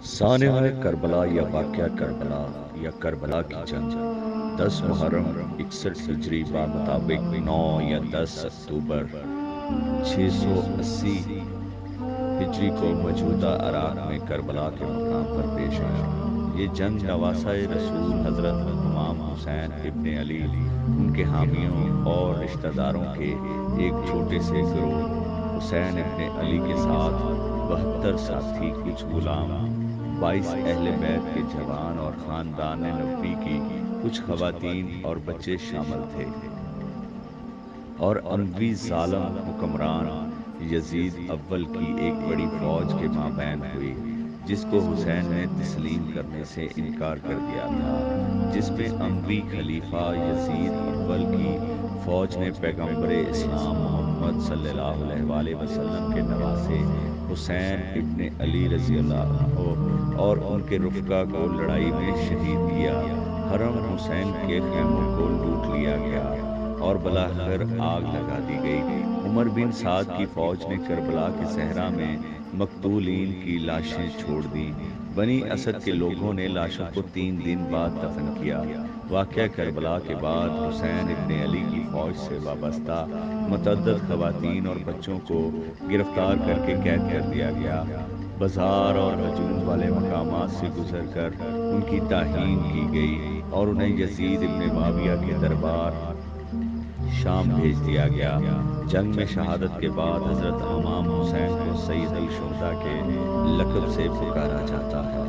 سانحہ کربلا یا واقعہ کربلا یا کربلا کی جنگ 10 محرم 61 ہجری بمطابق 9 یا 10 اکتوبر 680 ہجری کو موجودہ عراق میں کربلا کے مقام پر پیش آیا۔ یہ جنگ نواسۂ رسول حضرت امام حسین ابن علی، ان کے حامیوں اور رشتہ داروں کے ایک چھوٹے سے گروہ حسین ابن علی کے ساتھ 72 ساتھی، کچھ غلام، 22 اہل بیت کے جوان اور خاندان نبوی کی کچھ خواتین اور بچے شامل تھے، اور اموی ظالم حکمران یزید اول کی ایک بڑی فوج کے مابین ہوئی، جس کو حسین نے تسلیم کرنے سے انکار کر دیا تھا، جس میں اموی خلیفہ یزید اول کی فوج نے پیغمبر اسلام محمد صلی اللہ علیہ وآلہ وسلم کے نواسے حسین ابن علی رضی اللہ عنہ اور ان کے رفقا کو لڑائی میں شہید کیا۔ حرم حسین کے خیموں کو لوٹ لیا گیا اور بالآخر آگ لگا دی گئی۔ عمر بن سعد کی فوج نے کربلا کے صحرا میں مقتولین کی لاشیں چھوڑ دیں۔ بنی اسد کے لوگوں نے لاشوں کو 3 دن بعد دفن کیا۔ واقعہ کربلا کے بعد حسین ابن علی کی فوج سے وابستہ متعدد خواتین اور بچوں کو گرفتار کر کے قید کر دیا گیا۔ بازار اور ہجوم والے مقامات سے گزر کر ان کی تعیین کی گئی اور انہیں یزید ابن معاویہ کے دربار شام بھیج دیا گیا۔ جنگ میں شہادت کے بعد حضرت امام حسین کو سید الشہداء کے لقب سے پکارا جاتا ہے۔